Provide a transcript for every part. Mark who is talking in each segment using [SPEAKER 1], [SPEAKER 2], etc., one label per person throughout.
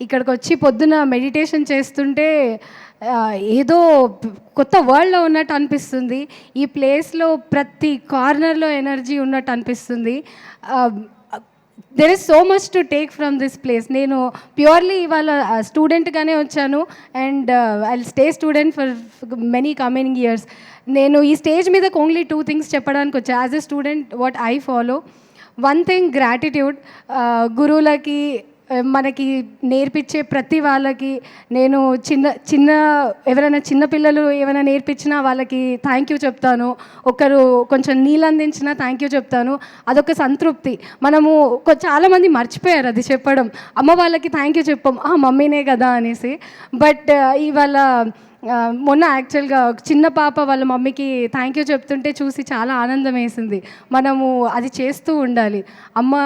[SPEAKER 1] ఇక్కడికి వచ్చి పొద్దున మెడిటేషన్ చేస్తుంటే ఏదో కొత్త వరల్డ్లో ఉన్నట్టు అనిపిస్తుంది. ఈ ప్లేస్లో ప్రతి కార్నర్లో ఎనర్జీ ఉన్నట్టు అనిపిస్తుంది. There is so much to take from this place. నేను ప్యూర్లీ ఇవాళ స్టూడెంట్గానే వచ్చాను and I stay student for many coming years. నేను ఈ స్టేజ్ మీద ఓన్లీ 2 things చెప్పడానికి వచ్చా. As a student what I follow, one thing gratitude. గురువులకి మనకి నేర్పించే ప్రతి వాళ్ళకి నేను ఎవరైనా చిన్నపిల్లలు ఏమైనా నేర్పించినా వాళ్ళకి థ్యాంక్ యూ చెప్తాను. ఒకరు కొంచెం నీళ్ళు అందించినా థ్యాంక్ యూ చెప్తాను. అదొక సంతృప్తి. మనము చాలామంది మర్చిపోయారు అది చెప్పడం. అమ్మ వాళ్ళకి థ్యాంక్ యూ చెప్పాం, మమ్మీనే కదా అనేసి. బట్ ఇవాళ మొన్న యాక్చువల్గా చిన్న పాప వాళ్ళ మమ్మీకి థ్యాంక్ యూ చెప్తుంటే చూసి చాలా ఆనందం వేసింది. మనము అది చేస్తూ ఉండాలి. అమ్మ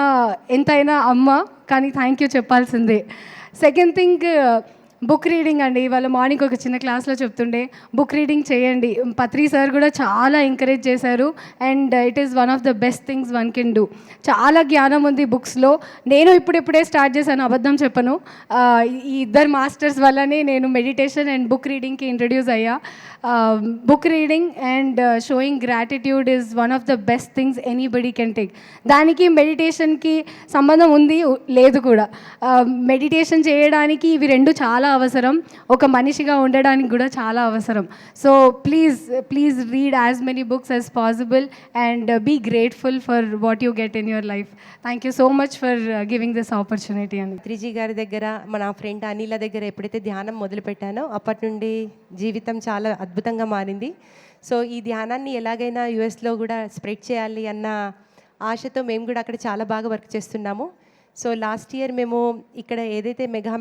[SPEAKER 1] ఎంతైనా అమ్మ, కానీ థ్యాంక్ యూ చెప్పాల్సిందే. సెకండ్ థింగ్ బుక్ రీడింగ్ అండి. ఇవాళ మార్నింగ్ ఒక చిన్న క్లాస్లో చెప్తుండే బుక్ రీడింగ్ చేయండి. పత్రి సార్ కూడా చాలా ఎంకరేజ్ చేశారు and it is one of the best things one can do. చాలా జ్ఞానం ఉంది బుక్స్లో. నేను ఇప్పుడే స్టార్ట్ చేశాను, అబద్ధం చెప్పను. ఈ ఇద్దరు మాస్టర్స్ వల్లనే నేను మెడిటేషన్ అండ్ బుక్ రీడింగ్కి ఇంట్రడ్యూస్ అయ్యా. Book reading and sowing gratitude is one of the best things anybody can take. దానికి మెడిటేషన్కి సంబంధం ఉంది, లేదు కూడా. మెడిటేషన్ చేయడానికి ఇవి రెండు చాలా అవసరం. ఒక మనిషిగా ఉండడానికి కూడా చాలా అవసరం. So please read as many books as possible and be grateful for what you get in your life. Thank you so much for giving this opportunity అండి.
[SPEAKER 2] త్రిజీ గారి దగ్గర, మన ఫ్రెండ్ అనిల దగ్గర ఎప్పుడైతే ధ్యానం మొదలుపెట్టానో అప్పటి నుండి జీవితం చాలా అద్భుతంగా మారింది. సో ఈ ధ్యానాన్ని ఎలాగైనా యుఎస్లో కూడా స్ప్రెడ్ చేయాలి అన్న ఆశతో మేము కూడా అక్కడ చాలా బాగా వర్క్ చేస్తున్నాము. సో లాస్ట్ ఇయర్ మేము ఇక్కడ ఏదైతే మెగా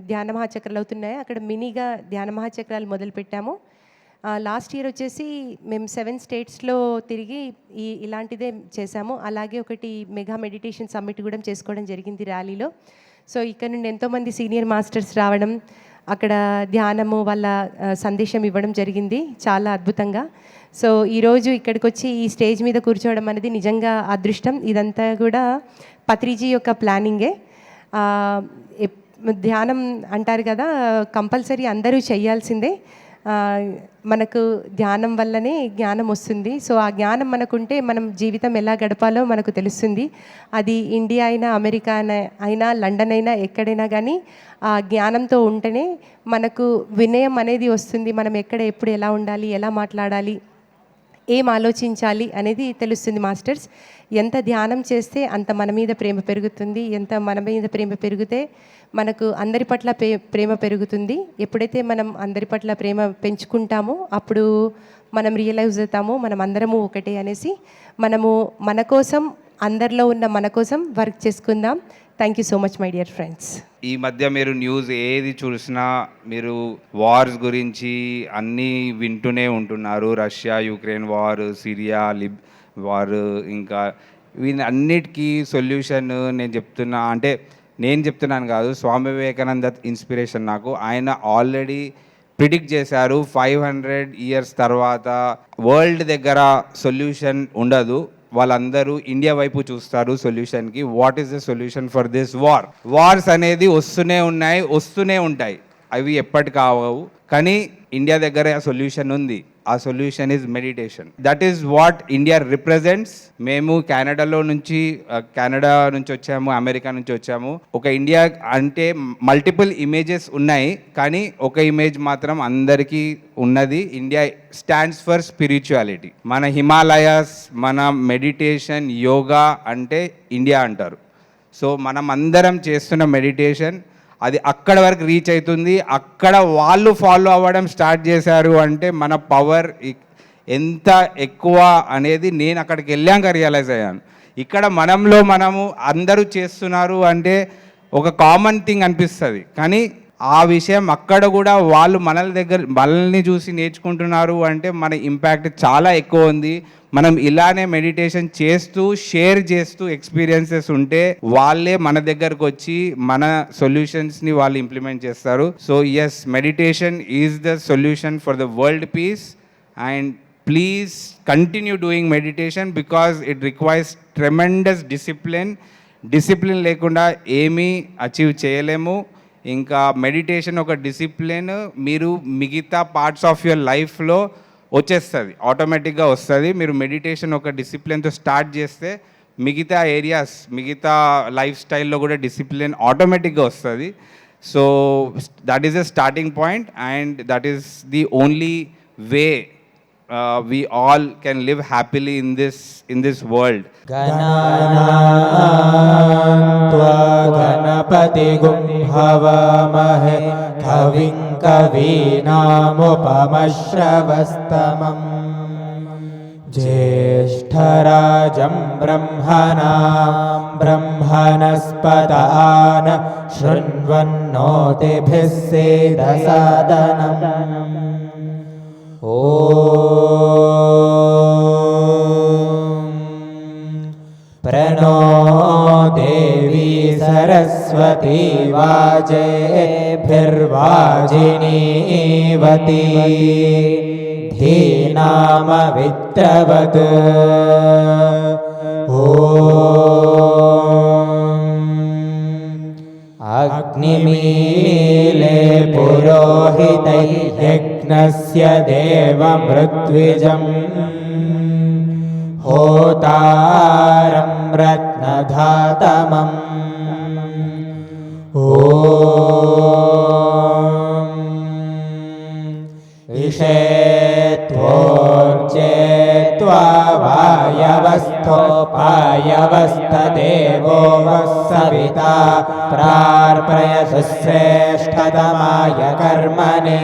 [SPEAKER 2] ధ్యాన మహాచక్రాలు అవుతున్నాయో అక్కడ మినీగా ధ్యాన మహాచక్రాలు మొదలుపెట్టాము. లాస్ట్ ఇయర్ వచ్చేసి మేము 7 స్టేట్స్లో తిరిగి ఇలాంటిదే చేశాము. అలాగే ఒకటి మెగా మెడిటేషన్ సమ్మిట్ కూడా చేసుకోవడం జరిగింది ర్యాలీలో. సో ఇక్కడ నుండి ఎంతోమంది సీనియర్ మాస్టర్స్ రావడం, అక్కడ ధ్యానము వాళ్ళ సందేశం ఇవ్వడం జరిగింది చాలా అద్భుతంగా. సో ఈరోజు ఇక్కడికి వచ్చి ఈ స్టేజ్ మీద కూర్చోవడం అనేది నిజంగా అదృష్టం. ఇదంతా కూడా పత్రిజీ యొక్క ప్లానింగే. ధ్యానం అంటారు కదా, కంపల్సరీ అందరూ చేయాల్సిందే. మనకు ధ్యానం వల్లనే జ్ఞానం వస్తుంది. సో ఆ జ్ఞానం మనకుంటే మనం జీవితం ఎలా గడపాలో మనకు తెలుస్తుంది. అది ఇండియా అయినా, అమెరికా అయినా, లండన్ అయినా, ఎక్కడైనా కానీ ఆ జ్ఞానంతో ఉంటేనే మనకు వినయం అనేది వస్తుంది. మనం ఎక్కడ ఎప్పుడు ఎలా ఉండాలి, ఎలా మాట్లాడాలి, ఏం ఆలోచించాలి అనేది తెలుస్తుంది. మాస్టర్స్ ఎంత ధ్యానం చేస్తే అంత మన మీద ప్రేమ పెరుగుతుంది. ఎంత మన మీద ప్రేమ పెరిగితే మనకు అందరి పట్ల ప్రేమ పెరుగుతుంది. ఎప్పుడైతే మనం అందరి పట్ల ప్రేమ పెంచుకుంటామో అప్పుడు మనం రియలైజ్ అవుతాము మనం అందరము ఒకటే అనేసి. మనము మన కోసం, అందరిలో ఉన్న మన కోసం వర్క్ చేసుకుందాం. Thank you so much my dear friends.
[SPEAKER 3] ఈ మధ్య మీరు న్యూస్ ఏది చూసినా మీరు వార్స్ గురించి అన్నీ వింటూనే ఉంటున్నారు. Russia Ukraine war, Syria war, ఇంకా వీటన్నిటికీ సొల్యూషన్ నేను చెప్తున్నాను కాదు, స్వామి వివేకానంద ఇన్స్పిరేషన్ నాకు. ఆయన ఆల్రెడీ ప్రిడిక్ట్ చేశారు 500 years తర్వాత వరల్డ్ దగ్గర సొల్యూషన్ ఉండదు, వాళ్ళందరూ ఇండియా వైపు చూస్తారు సొల్యూషన్కి. What is the solution for this wars అనేది వస్తూనే ఉంటాయి, అవి ఎప్పటి కావు. కానీ ఇండియా దగ్గర ఆ సొల్యూషన్ ఉంది. ఆ solution is meditation. That is what India represents. మేము కెనడా నుంచి వచ్చాము, అమెరికా నుంచి వచ్చాము. ఒక ఇండియా అంటే మల్టిపుల్ ఇమేజెస్ ఉన్నాయి, కానీ ఒక ఇమేజ్ మాత్రం అందరికీ ఉన్నది. India stands for spirituality. మన హిమాలయాస్, మన మెడిటేషన్, యోగా అంటే ఇండియా అంటారు. సో మనం అందరం చేస్తున్న మెడిటేషన్ అది అక్కడ వరకు రీచ్ అవుతుంది. అక్కడ వాళ్ళు ఫాలో అవ్వడం స్టార్ట్ చేశారు అంటే మన పవర్ ఎంత ఎక్కువ అనేది నేను అక్కడికి వెళ్ళాక రియలైజ్ అయ్యాను. ఇక్కడ మనము అందరూ చేస్తున్నారు అంటే ఒక కామన్ థింగ్ అనిపిస్తుంది, కానీ ఆ విషయం అక్కడ కూడా వాళ్ళు మనల్ని చూసి నేర్చుకుంటున్నారు అంటే మన ఇంపాక్ట్ చాలా ఎక్కువ ఉంది. మనం ఇలానే మెడిటేషన్ చేస్తూ షేర్ చేస్తూ ఎక్స్పీరియన్సెస్ ఉంటే వాళ్ళే మన దగ్గరకు వచ్చి మన సొల్యూషన్స్ని వాళ్ళు ఇంప్లిమెంట్ చేస్తారు. So yes, meditation is the solution for the world peace. And please continue doing meditation because it requires tremendous discipline. Discipline లేకుండా ఏమీ అచీవ్ చేయలేము. ఇంకా మెడిటేషన్ ఒక డిసిప్లిన్ మీరు మిగతా పార్ట్స్ ఆఫ్ యువర్ లైఫ్లో వచ్చేస్తుంది, ఆటోమేటిక్గా వస్తుంది. మీరు మెడిటేషన్ ఒక డిసిప్లిన్తో స్టార్ట్ చేస్తే మిగతా ఏరియాస్, మిగతా లైఫ్ స్టైల్లో కూడా డిసిప్లిన్ ఆటోమేటిక్గా వస్తుంది. So that is a starting point and that is the only way we all can live happily in this world.
[SPEAKER 4] गणानान्त्वा गणपतिगुं हवामहे कविं कवीनामुपमश्रवस्तमम् ज्येष्ठराजं ब्रह्मणां ब्रह्मणस्पदान शृण्वन्नोतिभिः सेदसादनम् ॐ प्रणो देवी सरस्वती वाजेभिर्वाजिनीवती धीनामवित्रवत् ॐ अग्निमीले पुरोहितै यज्ञस्य देवमृत्विजम् होतारं रत्नधातमम् ॐ इषेत्वोर्जेत्वा वायवस्थोपायवस्थदेवो वः सविता प्रार्पयसु श्रेष्ठतमाय कर्मणे